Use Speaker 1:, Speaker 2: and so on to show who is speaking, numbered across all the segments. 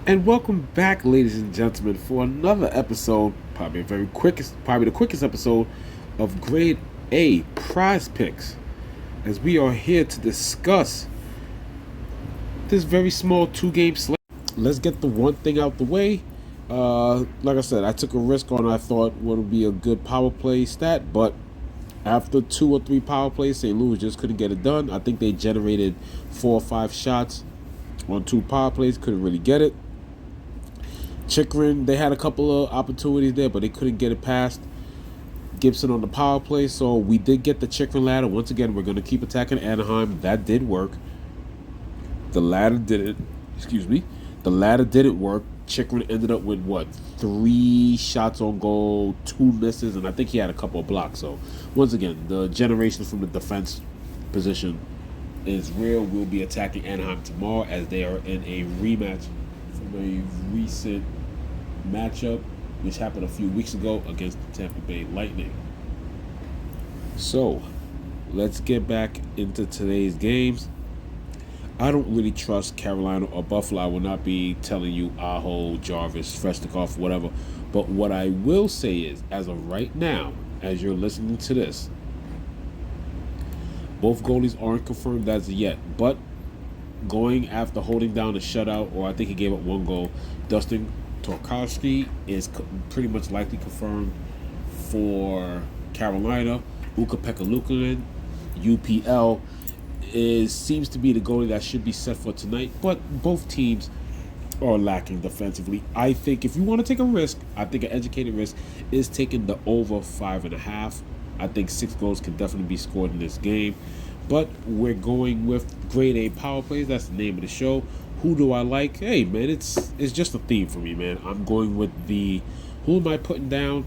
Speaker 1: And welcome back, ladies and gentlemen, for another episode, probably the quickest episode of Grade A Prize Picks, as we are here to discuss this very small two-game slate. Let's get the one thing out the way. Like I said, I took a risk on I thought would be a good power play stat, but after 2 or 3 power plays, St. Louis just couldn't get it done. I think they generated 4 or 5 shots on 2 power plays, couldn't really get it. Chikrin, they had a couple of opportunities there, but they couldn't get it past Gibson on the power play. So we did get the Chikrin ladder. Once again, we're going to keep attacking Anaheim. That did work. The ladder didn't. The ladder didn't work. Chikrin ended up with, 3 shots on goal, 2 misses, and I think he had a couple of blocks. So once again, the generation from the defense position is real. We'll be attacking Anaheim tomorrow as they are in a rematch from a recent matchup which happened a few weeks ago against the Tampa Bay Lightning. So let's get back into today's games. I don't really trust Carolina or Buffalo. I will not be telling you Aho, Jarvis, Svechnikov, whatever. But what I will say is, as of right now, as you're listening to this, both goalies aren't confirmed as of yet. But going after holding down a shutout, or I think he gave up 1 goal, Dustin Tokarski is pretty much likely confirmed for Carolina. Ukko-Pekka Luukkonen, UPL, seems to be the goalie that should be set for tonight, but both teams are lacking defensively. I think if you want to take a risk, I think an educated risk is taking the over 5.5. I think 6 goals can definitely be scored in this game, but we're going with grade A power plays. That's the name of the show. Who do I like? Hey man, it's just a theme for me, man. I'm going with who am I putting down?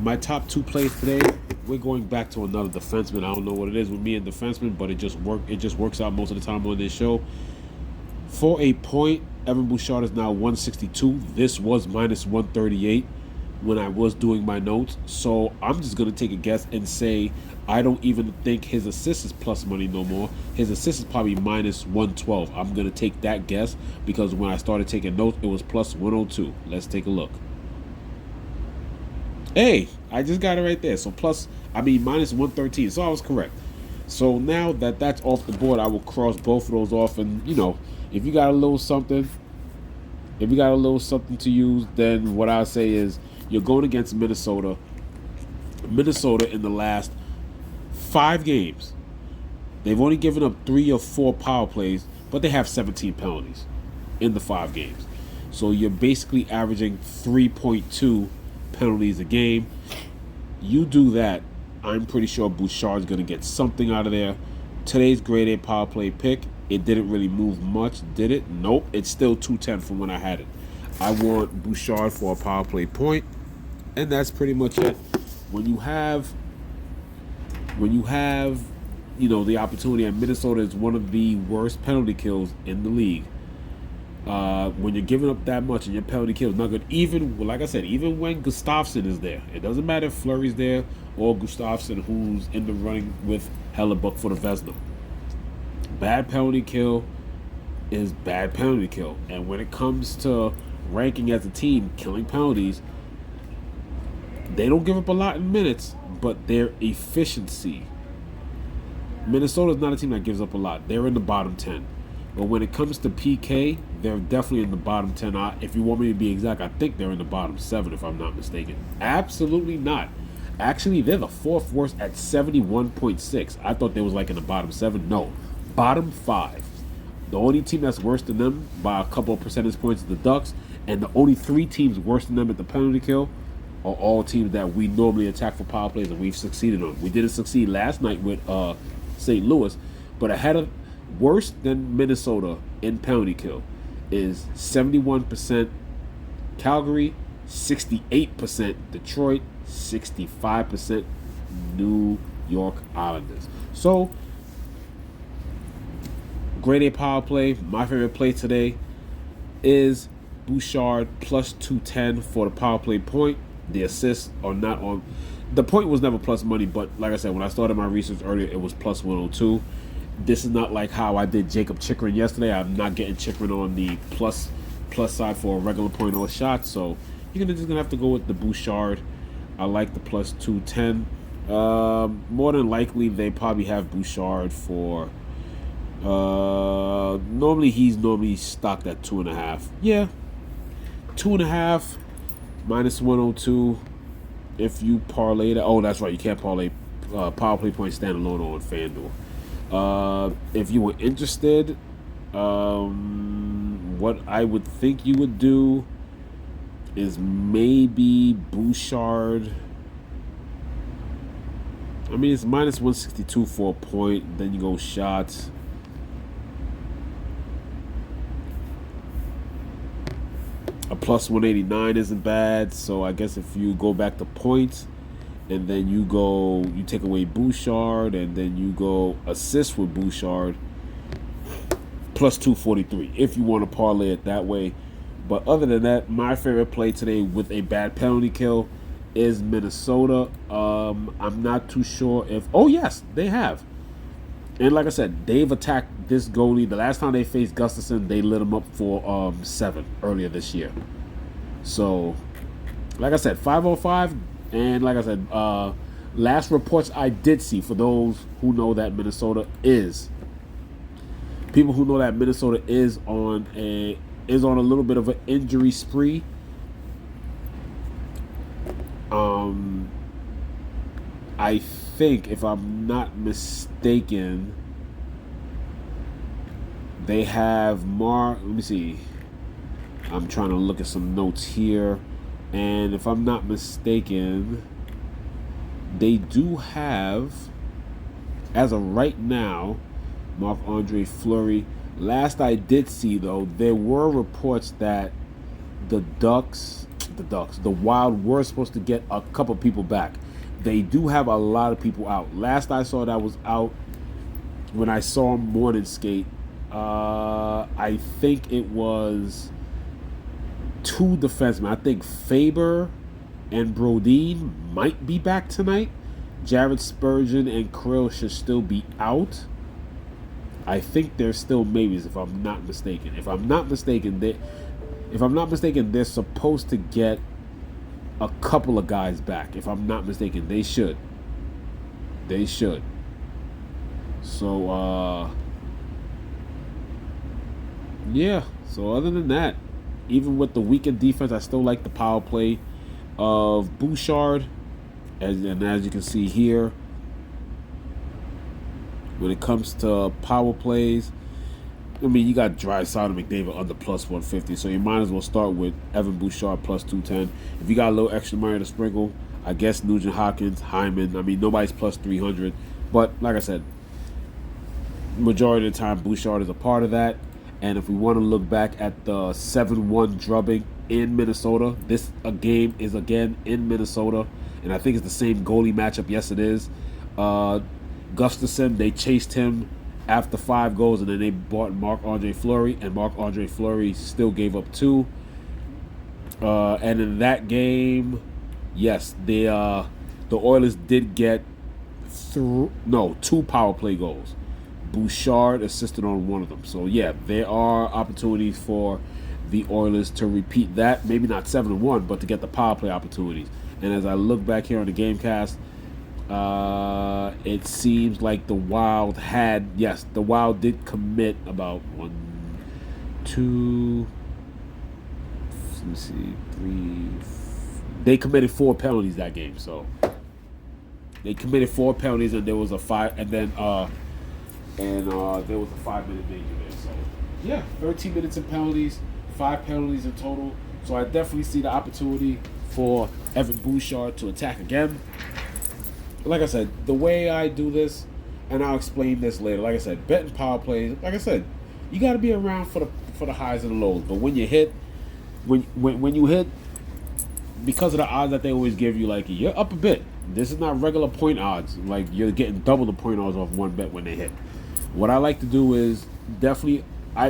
Speaker 1: My top 2 plays today. We're going back to another defenseman. I don't know what it is with me and defenseman, but it just works out most of the time on this show. For a point, Evan Bouchard is now 162. This was minus 138 when I was doing my notes. So I'm just going to take a guess and say I don't even think his assist is plus money no more. His assist is probably minus 112. I'm going to take that guess because when I started taking notes, it was plus 102. Let's take a look. Hey, I just got it right there. So minus 113. So I was correct. So now that that's off the board, I will cross both of those off. And, if you got a little something to use, then what I say is you're going against Minnesota. Minnesota in the last 5 games, they've only given up 3 or 4 power plays, but they have 17 penalties in the 5 games. So you're basically averaging 3.2 penalties a game. You do that, I'm pretty sure Bouchard's going to get something out of there. Today's grade A power play pick, it didn't really move much, did it? Nope, it's still 210 from when I had it. I want Bouchard for a power play point, and that's pretty much it. When you have the opportunity, and Minnesota is one of the worst penalty kills in the league. When you're giving up that much and your penalty kill is not good, even when Gustafsson is there, it doesn't matter if Fleury's there or Gustafsson, who's in the running with Hellebuck for the Vezina. Bad penalty kill is bad penalty kill, and when it comes to ranking as a team, killing penalties, they don't give up a lot in minutes, but their efficiency. Minnesota's not a team that gives up a lot. They're in the bottom 10. But when it comes to PK, they're definitely in the bottom 10. If you want me to be exact, I think they're in the bottom 7, if I'm not mistaken. Absolutely not. Actually, they're the 4th worst at 71.6. I thought they was in the bottom 7. No, bottom 5. The only team that's worse than them by a couple of percentage points is the Ducks, and the only 3 teams worse than them at the penalty kill are all teams that we normally attack for power plays and we've succeeded on. We didn't succeed last night with St. Louis, but ahead of worse than Minnesota in penalty kill is 71% Calgary, 68% Detroit, 65% New York Islanders. So, grade A power play. My favorite play today is Bouchard plus 210 for the power play point. The assists are not on. The point was never plus money, but like I said, when I started my research earlier, it was plus 102. This is not like how I did Jacob Chikrin yesterday. I'm not getting Chikrin on the plus plus side for a regular point or shot. So you're just gonna have to go with the Bouchard. I like the plus 210. More than likely, they probably have Bouchard for. Normally he's stocked at 2.5. Yeah, 2.5 minus 102. If you parlay that, oh, that's right, you can't parlay power play points standalone on FanDuel. If you were interested, what I would think you would do is maybe Bouchard. I mean, it's minus 162 for a point. Then you go shots. A plus 189 isn't bad. So I guess if you go back to points, and then you take away Bouchard, and then you go assist with Bouchard, plus 243 if you want to parlay it that way. But other than that, my favorite play today with a bad penalty kill is Minnesota. I'm not too sure if... Oh, yes, they have. And like I said, they've attacked this goalie. The last time they faced Gustafson, they lit him up for 7 earlier this year. So, like I said, 505. And like I said, last reports I did see, for those who know that Minnesota is... People who know that Minnesota is on a little bit of an injury spree. I think, if I'm not mistaken, they have let me see. I'm trying to look at some notes here. And if I'm not mistaken, they do have, as of right now, Marc-Andre Fleury. Last I did see, though, there were reports that the Wild were supposed to get a couple people back. They do have a lot of people out. Last I saw that was out when I saw him morning skate. I think it was 2 defensemen. I think Faber and Brodin might be back tonight. Jared Spurgeon and Krill should still be out. I think there's still maybes, if I'm not mistaken. If I'm not mistaken, they're supposed to get a couple of guys back. If I'm not mistaken, they should. So, yeah. So other than that, even with the weakened defense, I still like the power play of Bouchard. As you can see here, when it comes to power plays, I mean, you got Draisaitl and McDavid under plus 150, so you might as well start with Evan Bouchard plus 210. If you got a little extra money to sprinkle, I guess Nugent Hopkins, Hyman. I mean, nobody's plus 300. But like I said, majority of the time, Bouchard is a part of that. And if we want to look back at the 7-1 drubbing in Minnesota, this game is again in Minnesota. And I think it's the same goalie matchup. Yes, it is. Gustafson, they chased him after 5 goals, and then they bought Marc-Andre Fleury, and Marc-Andre Fleury still gave up 2. And in that game, yes, the Oilers did get 2 power play goals. Bouchard assisted on one of them. So yeah, there are opportunities for the Oilers to repeat that. Maybe not 7-1, but to get the power play opportunities. And as I look back here on the Gamecast, it seems like the Wild did commit about 1, 2, let me see, 3. They committed 4 penalties that game. So they committed 4 penalties, and there was a 5, and then there was a 5-minute danger there. So yeah, 13 minutes of penalties, 5 penalties in total. So I definitely see the opportunity for Evan Bouchard to attack again. Like I said, the way I do this, and I'll explain this later. Like I said, betting power plays. Like I said, you got to be around for the highs and the lows. But when you hit, when you hit, because of the odds that they always give you, like, you're up a bit. This is not regular point odds. Like, you're getting double the point odds off one bet when they hit. What I like to do is definitely,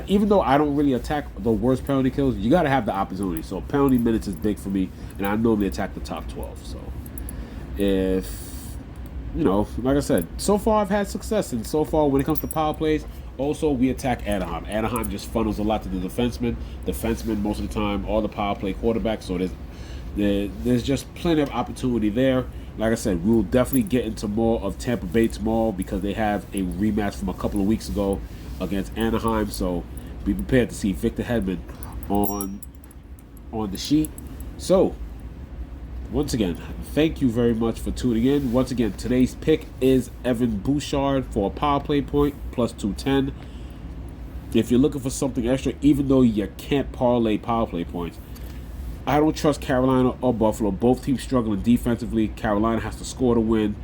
Speaker 1: even though I don't really attack the worst penalty kills, you got to have the opportunity. So penalty minutes is big for me, and I normally attack the top 12. So if, like I said, so far I've had success, and so far when it comes to power plays, Also, we attack Anaheim. Anaheim just funnels a lot to the defensemen. Defensemen most of the time, all the power play quarterbacks. So there's just plenty of opportunity there. Like I said, we will definitely get into more of Tampa Bay tomorrow because they have a rematch from a couple of weeks ago against Anaheim. So be prepared to see Victor Hedman on the sheet. So once again, thank you very much for tuning in. Once again, today's pick is Evan Bouchard for a power play point, plus 210. If you're looking for something extra, even though you can't parlay power play points, I don't trust Carolina or Buffalo. Both teams struggling defensively. Carolina has to score to win.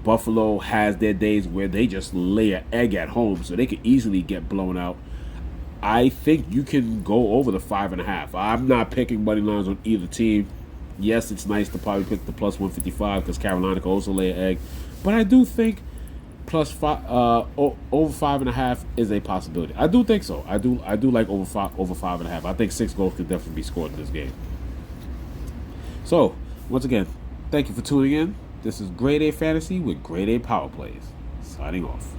Speaker 1: Buffalo has their days where they just lay an egg at home, so they could easily get blown out. I think you can go over the 5.5. I'm not picking money lines on either team. Yes, it's nice to probably pick the plus 155 because Carolina can also lay an egg, but I do think over 5.5 is a possibility. I do think so. I do like over 5.5. I think 6 goals could definitely be scored in this game. So once again, thank you for tuning in. This is Grade A Fantasy with Grade A Power Plays. Signing off.